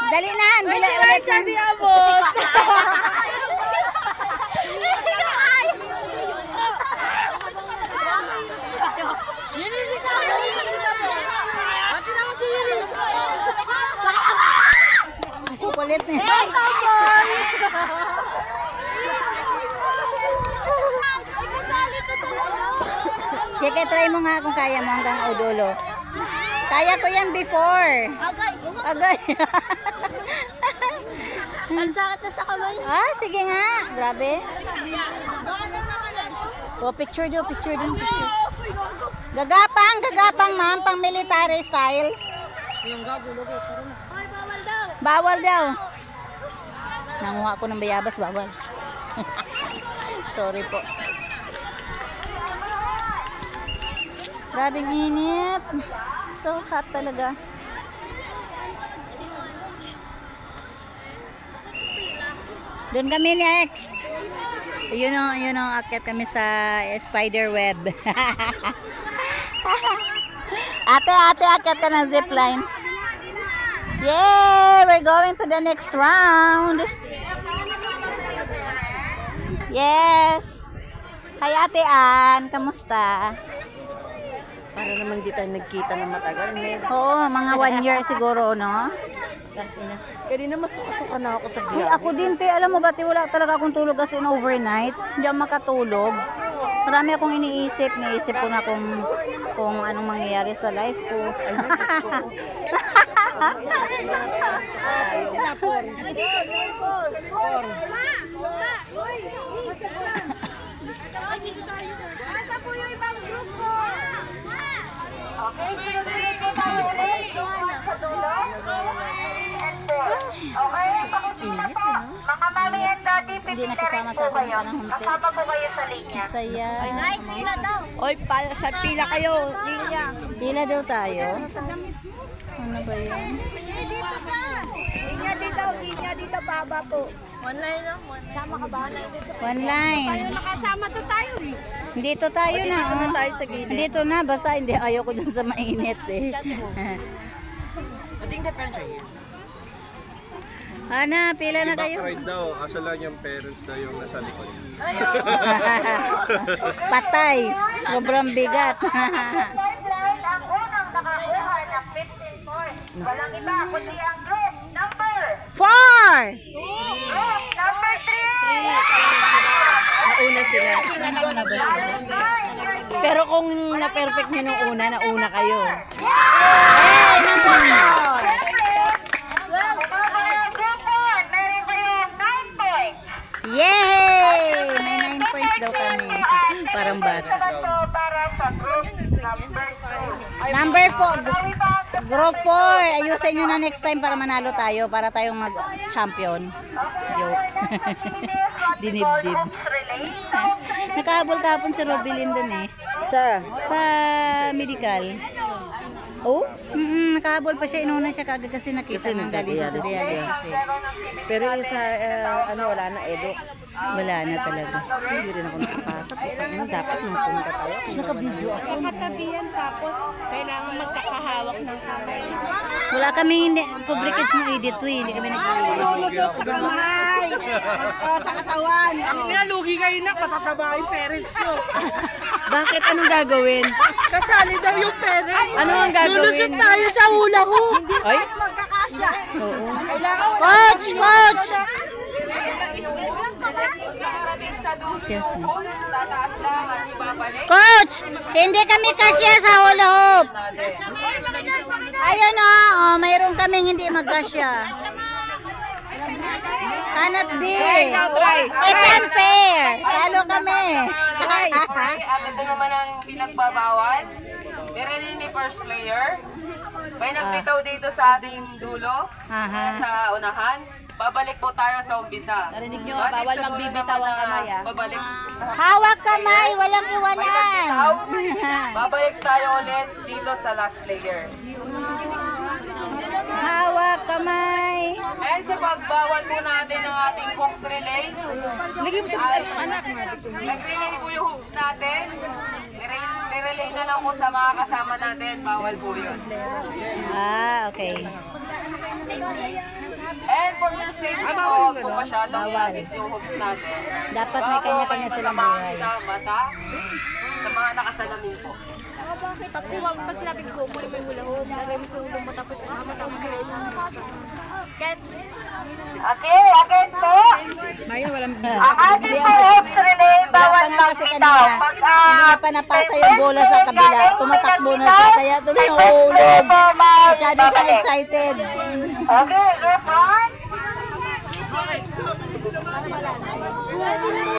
Dali na, bila ulit na. Kukulit niya. Sige, try mo nga kung kaya mo hanggang udulo. Kaya ko yan before. Agay. Ang sakit na sa kamay. Ah, sige nga. Grabe. Oh, picture daw, picture. Gagapang ma'am, pang military style. Bawal daw. Nanguha ko ng bayabas, bawal. Sorry po. Grabing init. So hot talaga. Doon kami next. Yun o, akyat kami sa spider web. Ate, akyat ka ng zipline. Yay! We're going to the next round. Yes! Hi Ate Ann, kamusta? Para naman di tayo nagkita ng matagal. Oo, mga 1 year siguro, no? Kaya na masuka na ako sa Uy, ako din, te. Alam mo ba, te, wala talaga akong tulog as in overnight. Hindi ako makatulog. Marami akong iniisip. Naisip ko na kung anong mangyayari sa life ko. Sila po. Asa po yung ibang grupo? Okay, sige tayo ulit. Sa dulo. Okay, pakikita po. Mga mami and daddy, pipila rin po kayo. Kasama po kayo sa linya. Saya. Ay, pila daw. Oy, sa pila kayo. Linya. Pila daw tayo. Ano ba yun? Dito ka. Linya dito baba po. One line lang. Sama ka ba? One line. Nakasama to tayo eh. Dito tayo na. Dito na tayo sa gilid. Dito na. Basta hindi. Ayoko dun sa mainit eh. I think the parents are here. Ana, pila na kayo. Back ride daw, kaso lang yung parents daw yung nasa likod. Patay. Sobrang bigat. Lifeline ang unang nakakuha ng 15 points. Walang iba kundi ang group number 4! Group number 3. Nauna sila. Pero kung na-perfect nyo nung una, nauna kayo. Hey! Naman! Yay! May 9 points daw kami. Parang bata. Para sa group number 2. Number 4. Group 4. Ayusin nyo na next time para manalo tayo. Para tayong mag-champion. Joke. Dinibdib. Nakahabol kahapon si Robilin dun eh. Sa medical. Oh? Nakahabol pa siya. Inuna siya kagad kasi nakita nang galing siya sa dialysis eh. Pero yung sa, wala na, Edo. Wala na talaga. Hindi rin ako nakapasok. Dapat nung pumunta tayo. Naka-video ako. Nakatabihan tapos kailangan magkakahawak ng kamay. Wala kami public kids ng edit to eh. Hindi kami nag-edit. Sa kamay! Sa katawan! Nalugi kayo na, katataba yung parents nyo. Bakit? Anong gagawin? Kasali daw yung parents. Ano ang gagawin? Lulusot tayo sa hula hoop. Ay? Magkakasya. Oo. Coach! Coach! Excuse me. Coach! Hindi kami kasya sa hula hoop. Ayun o. Mayroon kaming hindi magkasya. Cannot be. It's unfair. Talo kami. At ito naman ang pinagbabawal. Nirelay ni first player. May nagbitaw dito sa ating dulo. Sa unahan. Babalik po tayo sa umpisa. Narinig nyo, bawal magbibitaw ang kamay ah. Babalik. Hawak kamay. Walang iwanan. Babalik tayo ulit dito sa last player. Hawak kamay. Ayan sa pagbawal po natin ng ating hoops relay. Lagyan mo sa anak. Nag-relay po yung hoops natin. Nirelay na lang po sa mga kasama natin. Bawal po yun. Ah, okay. And for your safety po, kung masyadong yagis yung hoops natin, Dapat may kanya-kanya silang buhay. sa mata, sa mga nakasalamin po. Pag sinabing ko, kunin mo yung hula hoop, lagay mo sa hulong mo tapos matapos ka Gets? Okay, again po. Ang ating po hoops relay, bawal magbitaw. Hindi pa napasa yung bola sa kabila. Tumatakbo na siya. Kaya tuloy hulog. Masyado siya excited. Okay, group 1.